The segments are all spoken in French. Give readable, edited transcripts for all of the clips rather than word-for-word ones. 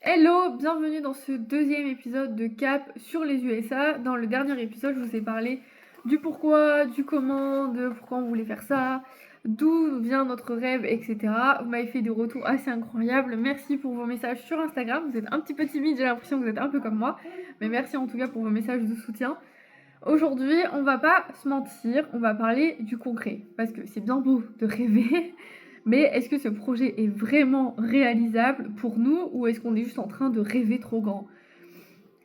Hello, bienvenue dans ce deuxième épisode de Cap sur les USA. Dans le dernier épisode, je vous ai parlé du pourquoi, du comment, de pourquoi on voulait faire ça, d'où vient notre rêve, etc. Vous m'avez fait des retours assez incroyables. Merci pour vos messages sur Instagram. Vous êtes un petit peu timide, j'ai l'impression que vous êtes un peu comme moi. Mais merci en tout cas pour vos messages de soutien. Aujourd'hui, on va pas se mentir, on va parler du concret. Parce que c'est bien beau de rêver, mais est-ce que ce projet est vraiment réalisable pour nous ou est-ce qu'on est juste en train de rêver trop grand?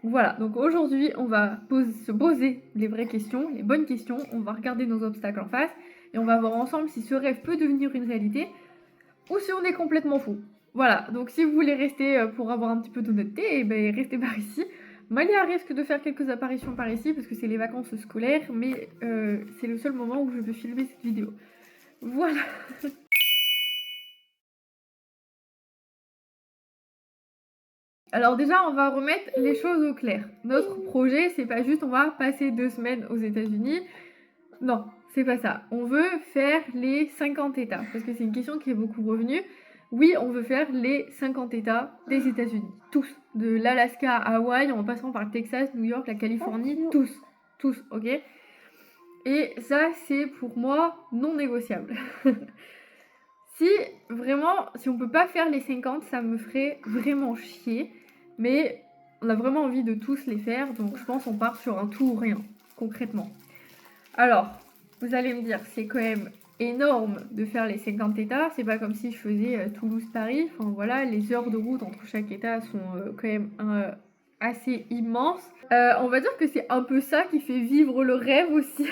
Voilà, donc aujourd'hui, on va se poser les vraies questions, les bonnes questions, on va regarder nos obstacles en face et on va voir ensemble si ce rêve peut devenir une réalité ou si on est complètement fou. Voilà, donc si vous voulez rester pour avoir un petit peu d'honnêteté, eh ben, restez par ici. Malia risque de faire quelques apparitions par ici parce que c'est les vacances scolaires, mais c'est le seul moment où je peux filmer cette vidéo. Voilà. Alors déjà, on va remettre les choses au clair. Notre projet, c'est pas juste on va passer 2 semaines aux États-Unis. Non, c'est pas ça. On veut faire les 50 États parce que c'est une question qui est beaucoup revenue. Oui, on veut faire les 50 États des États-Unis. Tous. De l'Alaska à Hawaï, en passant par le Texas, New York, la Californie, tous. Tous, ok? Et ça, c'est pour moi non négociable. Si vraiment, si on peut pas faire les 50, ça me ferait vraiment chier. Mais on a vraiment envie de tous les faire, donc je pense qu'on part sur un tout ou rien, concrètement. Alors, vous allez me dire, c'est quand même énorme de faire les 50 États. C'est pas comme si je faisais Toulouse-Paris. Enfin voilà, les heures de route entre chaque État sont quand même assez immenses. On va dire que c'est un peu ça qui fait vivre le rêve aussi,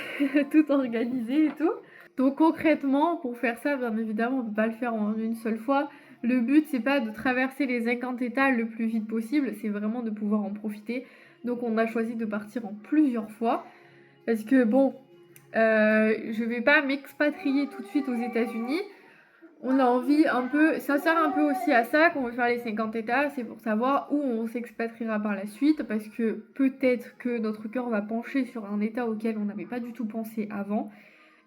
tout organisé et tout. Donc concrètement, pour faire ça, bien évidemment, on peut pas le faire en une seule fois. Le but, c'est pas de traverser les 50 États le plus vite possible, c'est vraiment de pouvoir en profiter. Donc on a choisi de partir en plusieurs fois. Parce que bon, je vais pas m'expatrier tout de suite aux États-Unis. On a envie un peu, ça sert un peu aussi à ça qu'on veut faire les 50 États, c'est pour savoir où on s'expatriera par la suite, parce que peut-être que notre cœur va pencher sur un État auquel on n'avait pas du tout pensé avant.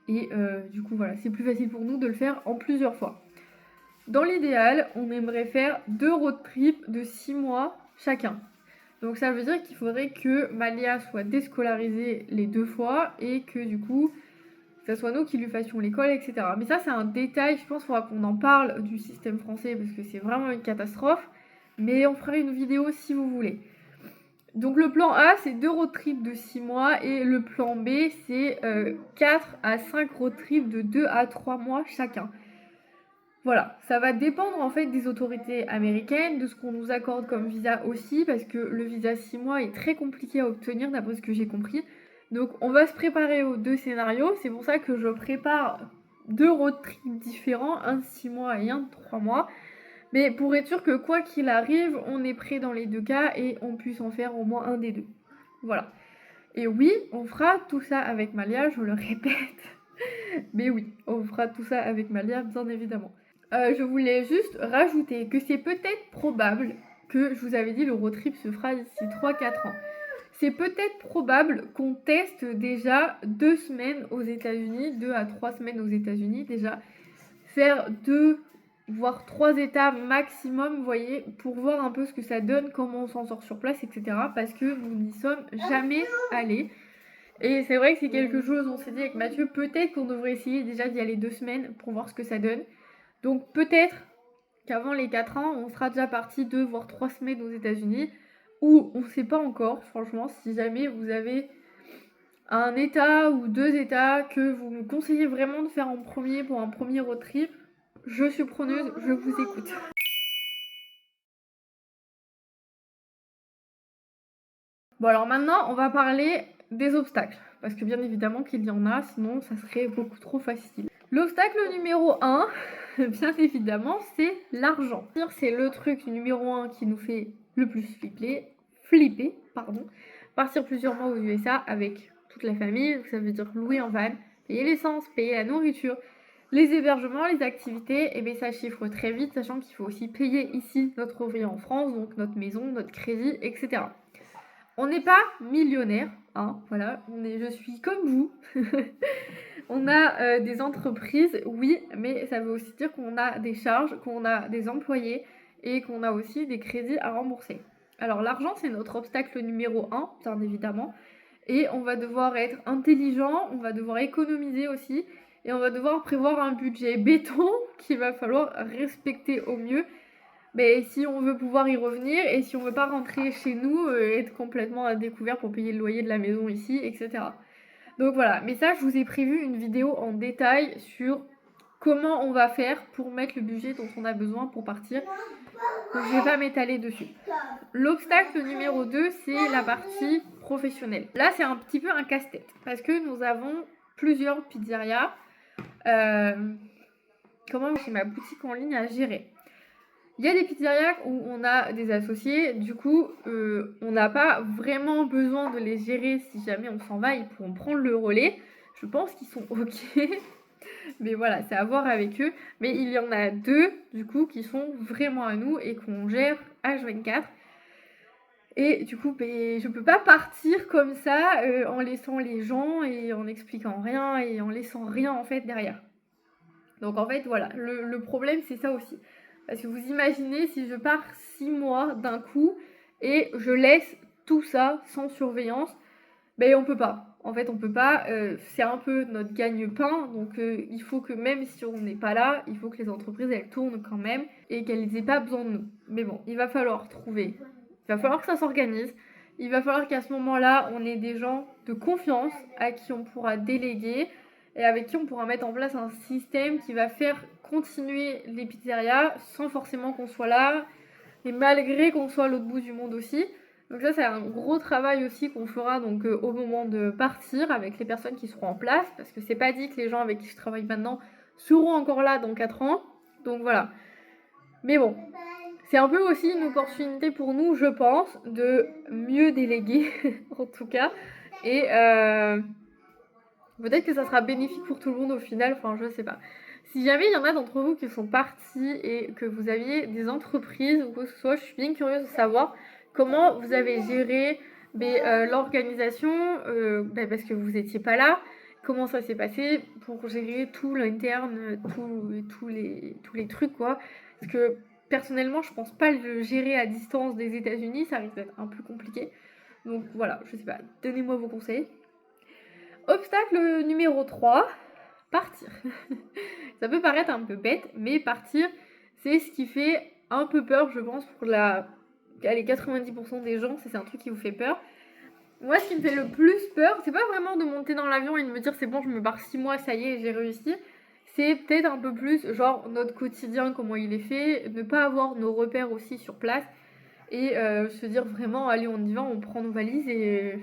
Et du coup, voilà, c'est plus facile pour nous de le faire en plusieurs fois. Dans l'idéal, on aimerait faire 2 road trips de 6 mois chacun. Donc ça veut dire qu'il faudrait que Malia soit déscolarisée les 2 fois et que du coup, ça soit nous qui lui fassions l'école, etc. Mais ça, c'est un détail, je pense qu'il faudra qu'on en parle du système français parce que c'est vraiment une catastrophe. Mais on fera une vidéo si vous voulez. Donc le plan A, c'est 2 road trips de 6 mois et le plan B, c'est 4 à 5 road trips de 2 à 3 mois chacun. Voilà, ça va dépendre en fait des autorités américaines, de ce qu'on nous accorde comme visa aussi, parce que le visa 6 mois est très compliqué à obtenir d'après ce que j'ai compris. Donc on va se préparer aux 2 scénarios, c'est pour ça que je prépare 2 road trips différents, un de 6 mois et un de 3 mois. Mais pour être sûr que quoi qu'il arrive, on est prêt dans les 2 cas et on puisse en faire au moins un des 2. Voilà. Et oui, on fera tout ça avec Malia, je le répète. Mais oui, on fera tout ça avec Malia, bien évidemment. Je voulais juste rajouter que c'est peut-être probable que, je vous avais dit, le road trip se fera d'ici 3-4 ans. C'est peut-être probable qu'on teste déjà 2 semaines aux États-Unis, 2 à 3 semaines aux États-Unis déjà. Faire 2 voire 3 états maximum, vous voyez, pour voir un peu ce que ça donne, comment on s'en sort sur place, etc. Parce que nous n'y sommes jamais allés. Et c'est vrai que c'est quelque chose, on s'est dit avec Mathieu, peut-être qu'on devrait essayer déjà d'y aller 2 semaines pour voir ce que ça donne. Donc peut-être qu'avant les 4 ans, on sera déjà parti 2 voire 3 semaines aux États-Unis. Ou on sait pas encore, franchement, si jamais vous avez un état ou 2 états que vous me conseillez vraiment de faire en premier pour un premier road trip, je suis preneuse, je vous écoute. Bon alors maintenant, on va parler des obstacles. Parce que bien évidemment qu'il y en a, sinon ça serait beaucoup trop facile. L'obstacle numéro 1, bien évidemment, c'est l'argent. C'est le truc numéro 1 qui nous fait le plus flipper. Partir plusieurs mois aux USA avec toute la famille, ça veut dire louer un van, payer l'essence, payer la nourriture, les hébergements, les activités, et bien ça chiffre très vite, sachant qu'il faut aussi payer ici notre ouvrier en France, donc notre maison, notre crédit, etc. On n'est pas millionnaire, hein, voilà, je suis comme vous. On a des entreprises, oui, mais ça veut aussi dire qu'on a des charges, qu'on a des employés et qu'on a aussi des crédits à rembourser. Alors l'argent, c'est notre obstacle numéro 1, bien évidemment. Et on va devoir être intelligent, on va devoir économiser aussi, et on va devoir prévoir un budget béton qu'il va falloir respecter au mieux. Mais si on veut pouvoir y revenir et si on veut pas rentrer chez nous, être complètement à découvert pour payer le loyer de la maison ici, etc. Donc voilà, mais ça je vous ai prévu une vidéo en détail sur comment on va faire pour mettre le budget dont on a besoin pour partir. Donc je vais pas m'étaler dessus. L'obstacle numéro 2, c'est la partie professionnelle. Là c'est un petit peu un casse-tête parce que nous avons plusieurs pizzerias. Comment j'ai ma boutique en ligne à gérer. Il y a des pizzerias où on a des associés, du coup, on n'a pas vraiment besoin de les gérer si jamais on s'en va, ils pourront prendre le relais. Je pense qu'ils sont ok, mais voilà, c'est à voir avec eux. Mais il y en a 2, du coup, qui sont vraiment à nous et qu'on gère H24. Et du coup, je peux pas partir comme ça en laissant les gens et en expliquant rien et en laissant rien en fait derrière. Donc en fait, voilà, le problème c'est ça aussi. Parce que vous imaginez si je pars 6 mois d'un coup et je laisse tout ça sans surveillance, ben on peut pas. En fait, on peut pas. C'est un peu notre gagne-pain. Donc il faut que même si on n'est pas là, il faut que les entreprises elles tournent quand même et qu'elles n'aient pas besoin de nous. Mais bon, il va falloir trouver. Il va falloir que ça s'organise. Il va falloir qu'à ce moment-là, on ait des gens de confiance à qui on pourra déléguer et avec qui on pourra mettre en place un système qui va faire continuer les pizzerias sans forcément qu'on soit là et malgré qu'on soit à l'autre bout du monde aussi. Donc ça c'est un gros travail aussi qu'on fera donc au moment de partir avec les personnes qui seront en place parce que c'est pas dit que les gens avec qui je travaille maintenant seront encore là dans 4 ans. Donc voilà. Mais bon, c'est un peu aussi une opportunité pour nous, je pense, de mieux déléguer en tout cas et peut-être que ça sera bénéfique pour tout le monde au final, enfin je sais pas. Si jamais il y en a d'entre vous qui sont partis et que vous aviez des entreprises ou quoi que ce soit, je suis bien curieuse de savoir comment vous avez géré l'organisation, parce que vous n'étiez pas là, comment ça s'est passé pour gérer tout l'interne, tous les trucs quoi. Parce que personnellement, je pense pas le gérer à distance des États-Unis, ça risque d'être un peu compliqué. Donc voilà, je sais pas, donnez-moi vos conseils. Obstacle numéro 3, partir. Ça peut paraître un peu bête, mais partir, c'est ce qui fait un peu peur, je pense, pour les 90% des gens, c'est un truc qui vous fait peur. Moi, ce qui me fait le plus peur, c'est pas vraiment de monter dans l'avion et de me dire c'est bon, je me barre 6 mois, ça y est, j'ai réussi. C'est peut-être un peu plus, genre, notre quotidien, comment il est fait, ne pas avoir nos repères aussi sur place et se dire vraiment, allez, on y va, on prend nos valises et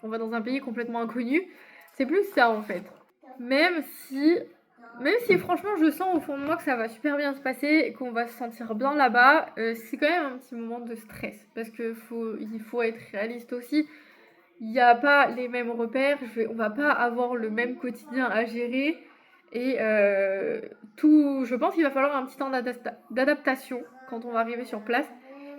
on va dans un pays complètement inconnu. C'est plus ça en fait. Même si franchement je sens au fond de moi que ça va super bien se passer et qu'on va se sentir bien là-bas, c'est quand même un petit moment de stress. Parce qu'il faut être réaliste aussi. Il n'y a pas les mêmes repères, on va pas avoir le même quotidien à gérer. Et je pense qu'il va falloir un petit temps d'adaptation quand on va arriver sur place.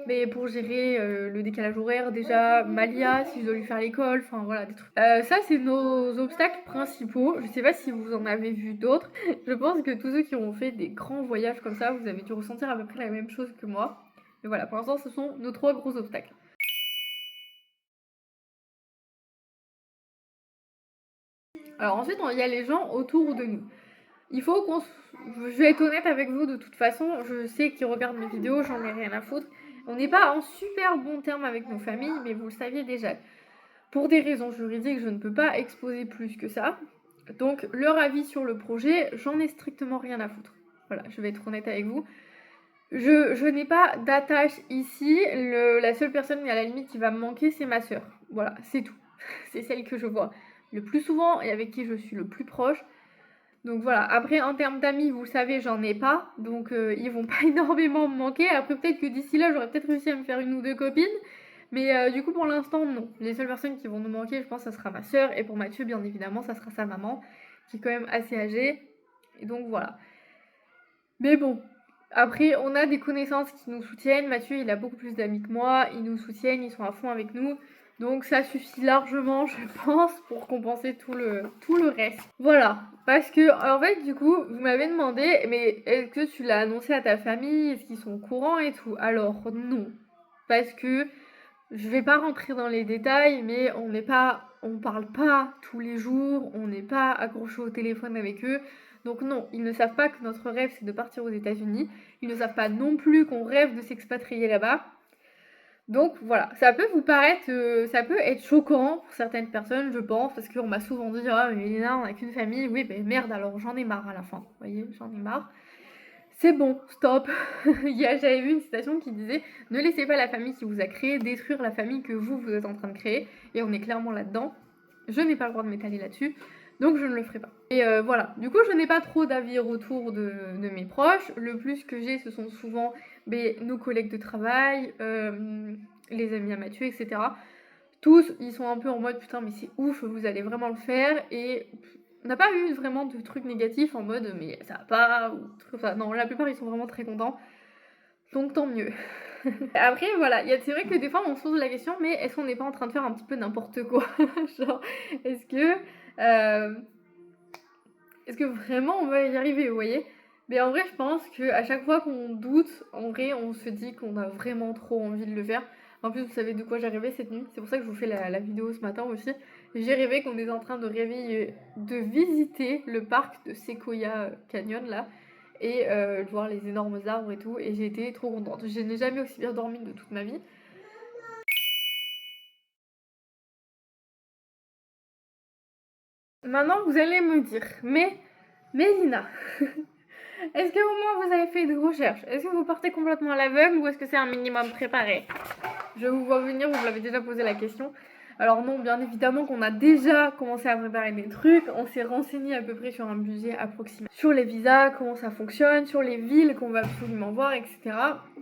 Mais pour gérer le décalage horaire, déjà, Malia, si je dois lui faire l'école, enfin voilà, des trucs. Ça, c'est nos obstacles principaux. Je sais pas si vous en avez vu d'autres. Je pense que tous ceux qui ont fait des grands voyages comme ça, vous avez dû ressentir à peu près la même chose que moi. Mais voilà, pour l'instant, ce sont nos 3 gros obstacles. Alors ensuite, il y a les gens autour de nous. Il faut qu'on... Je vais être honnête avec vous de toute façon, je sais qu'ils regardent mes vidéos, j'en ai rien à foutre. On n'est pas en super bon terme avec nos familles, mais vous le saviez déjà. Pour des raisons juridiques, je ne peux pas exposer plus que ça. Donc leur avis sur le projet, j'en ai strictement rien à foutre. Voilà, je vais être honnête avec vous. Je n'ai pas d'attache ici. La seule personne à la limite qui va me manquer, c'est ma soeur. Voilà, c'est tout. C'est celle que je vois le plus souvent et avec qui je suis le plus proche. Donc voilà, après en termes d'amis, vous le savez, j'en ai pas. Donc ils vont pas énormément me manquer. Après peut-être que d'ici là, j'aurais peut-être réussi à me faire une ou deux copines. Mais du coup pour l'instant, non. Les seules personnes qui vont nous manquer, je pense, ça sera ma soeur. Et pour Mathieu, bien évidemment, ça sera sa maman, qui est quand même assez âgée. Et donc voilà. Mais bon, après, on a des connaissances qui nous soutiennent. Mathieu, il a beaucoup plus d'amis que moi. Ils nous soutiennent, ils sont à fond avec nous. Donc ça suffit largement, je pense, pour compenser tout le reste. Voilà, parce que en fait du coup, vous m'avez demandé, mais est-ce que tu l'as annoncé à ta famille? Est-ce qu'ils sont au courant et tout? Alors non, parce que je vais pas rentrer dans les détails, mais on parle pas tous les jours, on n'est pas accroché au téléphone avec eux. Donc non, ils ne savent pas que notre rêve c'est de partir aux États-Unis. Ils ne savent pas non plus qu'on rêve de s'expatrier là-bas. Donc voilà, ça peut vous paraître, ça peut être choquant pour certaines personnes, je pense, parce qu'on m'a souvent dit ah mais Léna, on n'a qu'une famille. Oui, ben merde, alors j'en ai marre à la fin. Vous voyez, j'en ai marre. C'est bon, stop. J'avais vu une citation qui disait ne laissez pas la famille qui vous a créé détruire la famille que vous êtes en train de créer. Et on est clairement là-dedans. Je n'ai pas le droit de m'étaler là-dessus, donc je ne le ferai pas. Et voilà, du coup je n'ai pas trop d'avis autour de mes proches. Le plus que j'ai, ce sont souvent nos collègues de travail, les amis à Mathieu, etc. Tous, ils sont un peu en mode putain mais c'est ouf, vous allez vraiment le faire. Et on n'a pas eu vraiment de trucs négatifs en mode mais ça va pas ou truc, enfin, non, la plupart ils sont vraiment très contents. Donc tant mieux. Après voilà, c'est vrai que des fois on se pose la question mais est-ce qu'on n'est pas en train de faire un petit peu n'importe quoi? Genre est-ce que vraiment on va y arriver, vous voyez? Mais en vrai je pense qu'à chaque fois qu'on doute, en vrai on se dit qu'on a vraiment trop envie de le faire. En plus vous savez de quoi j'ai rêvé cette nuit, c'est pour ça que je vous fais la vidéo ce matin aussi. J'ai rêvé qu'on est en train de visiter le parc de Sequoia Canyon là. Et de voir les énormes arbres et tout, et j'ai été trop contente. Je n'ai jamais aussi bien dormi de toute ma vie. Maintenant, vous allez me dire, mais Lina, est-ce que au moins vous avez fait des recherches? Est-ce que vous partez complètement à l'aveugle ou est-ce que c'est un minimum préparé? Je vous vois venir, vous l'avez déjà posé la question. Alors non, bien évidemment qu'on a déjà commencé à préparer des trucs, on s'est renseigné à peu près sur un budget approximatif, sur les visas, comment ça fonctionne, sur les villes qu'on va absolument voir, etc.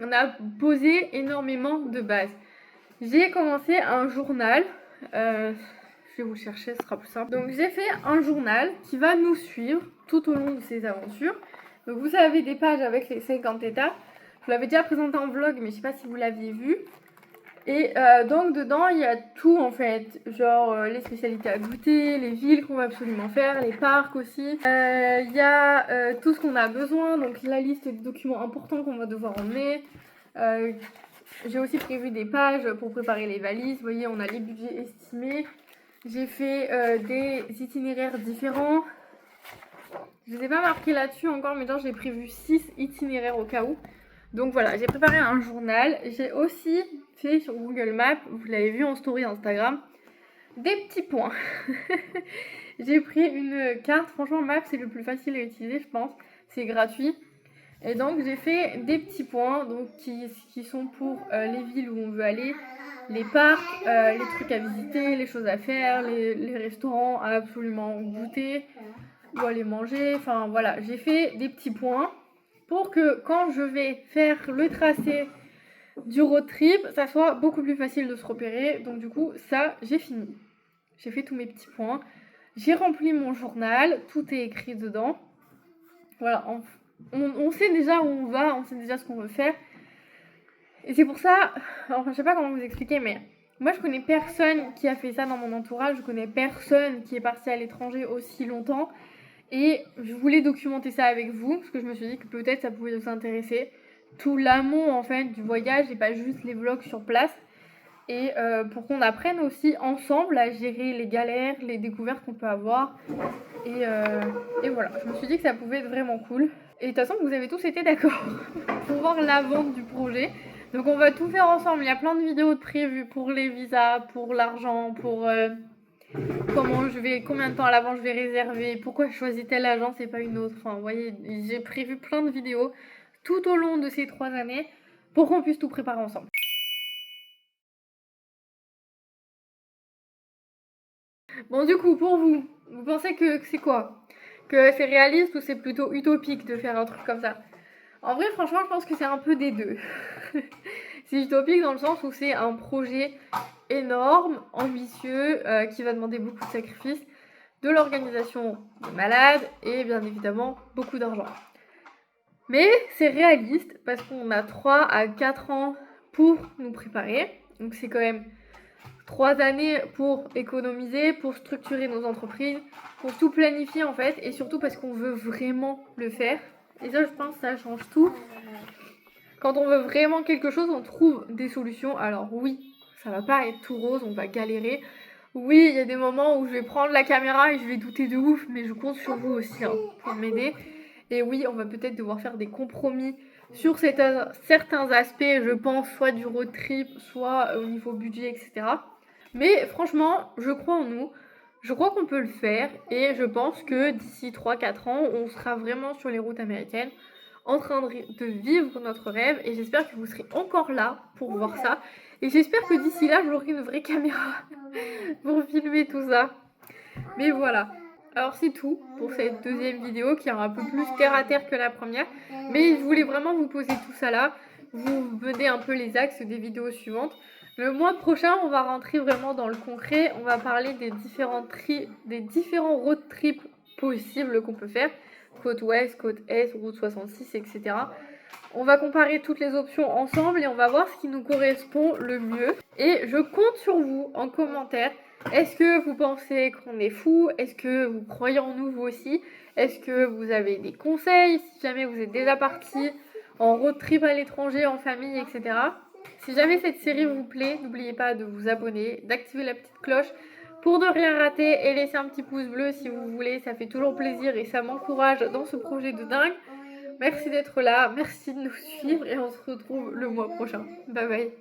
On a posé énormément de bases. J'ai commencé un journal, je vais vous le chercher, ce sera plus simple. Donc j'ai fait un journal qui va nous suivre tout au long de ces aventures. Donc vous avez des pages avec les 50 étapes. Je vous l'avais déjà présenté en vlog, mais je sais pas si vous l'aviez vu. Et donc dedans il y a tout en fait, genre les spécialités à goûter, les villes qu'on va absolument faire, les parcs aussi. Il y a tout ce qu'on a besoin, donc la liste des documents importants qu'on va devoir emmener. J'ai aussi prévu des pages pour préparer les valises, vous voyez on a les budgets estimés. J'ai fait des itinéraires différents. Je ne les ai pas marqués là-dessus encore, mais genre j'ai prévu 6 itinéraires au cas où. Donc voilà, j'ai préparé un journal. J'ai aussi fait sur Google Maps, vous l'avez vu en story Instagram, des petits points. J'ai pris une carte, franchement Maps c'est le plus facile à utiliser je pense, c'est gratuit. Et donc j'ai fait des petits points donc, qui sont pour les villes où on veut aller, les parcs, les trucs à visiter, les choses à faire, les restaurants à absolument goûter ou aller manger. Enfin voilà, j'ai fait des petits points pour que quand je vais faire le tracé du road trip, ça soit beaucoup plus facile de se repérer. Donc du coup, ça, j'ai fini. J'ai fait tous mes petits points. J'ai rempli mon journal, tout est écrit dedans. Voilà, on sait déjà où on va, on sait déjà ce qu'on veut faire. Et c'est pour ça, enfin je sais pas comment vous expliquer, mais moi je connais personne qui a fait ça dans mon entourage, je connais personne qui est parti à l'étranger aussi longtemps. Et je voulais documenter ça avec vous, parce que je me suis dit que peut-être ça pouvait vous intéresser. Tout l'amont en fait du voyage et pas juste les vlogs sur place. Et pour qu'on apprenne aussi ensemble à gérer les galères, les découvertes qu'on peut avoir. Et voilà, je me suis dit que ça pouvait être vraiment cool. Et de toute façon, vous avez tous été d'accord pour voir la vente du projet. Donc on va tout faire ensemble. Il y a plein de vidéos de prévues pour les visas, pour l'argent, pour combien de temps à l'avant je vais réserver, pourquoi je choisis telle agence et pas une autre. Enfin, vous voyez, j'ai prévu plein de vidéos tout au long de ces 3 années pour qu'on puisse tout préparer ensemble. Bon, du coup, pour vous, vous pensez que c'est quoi? Que c'est réaliste ou c'est plutôt utopique de faire un truc comme ça? En vrai, franchement, je pense que c'est un peu des deux. C'est utopique dans le sens où c'est un projet énorme, ambitieux, qui va demander beaucoup de sacrifices, de l'organisation de malades et bien évidemment beaucoup d'argent. Mais c'est réaliste parce qu'on a 3 à 4 ans pour nous préparer. Donc c'est quand même 3 années pour économiser, pour structurer nos entreprises, pour tout planifier en fait, et surtout parce qu'on veut vraiment le faire. Et ça, je pense, ça change tout. Quand on veut vraiment quelque chose, on trouve des solutions. Alors oui, ça va pas être tout rose, on va galérer. Oui, il y a des moments où je vais prendre la caméra et je vais douter de ouf, mais je compte sur vous aussi hein, pour m'aider. Et oui, on va peut-être devoir faire des compromis sur certains aspects, je pense, soit du road trip, soit au niveau budget, etc. Mais franchement, je crois en nous. Je crois qu'on peut le faire et je pense que d'ici 3-4 ans, on sera vraiment sur les routes américaines en train de vivre notre rêve et j'espère que vous serez encore là pour voir ça. Et j'espère que d'ici là, j'aurai une vraie caméra pour filmer tout ça. Mais voilà. Alors c'est tout pour cette deuxième vidéo qui est un peu plus terre à terre que la première. Mais je voulais vraiment vous poser tout ça là. Vous menez un peu les axes des vidéos suivantes. Le mois prochain, on va rentrer vraiment dans le concret. On va parler des différents road trips possibles qu'on peut faire. Côte ouest, côte est, route 66, etc. On va comparer toutes les options ensemble et on va voir ce qui nous correspond le mieux. Et je compte sur vous en commentaire. Est-ce que vous pensez qu'on est fou? Est-ce que vous croyez en nous vous aussi? Est-ce que vous avez des conseils si jamais vous êtes déjà parti en road trip à l'étranger, en famille, etc. Si jamais cette série vous plaît, n'oubliez pas de vous abonner, d'activer la petite cloche pour ne rien rater et laisser un petit pouce bleu si vous voulez, ça fait toujours plaisir et ça m'encourage dans ce projet de dingue. Merci d'être là, merci de nous suivre et on se retrouve le mois prochain. Bye bye.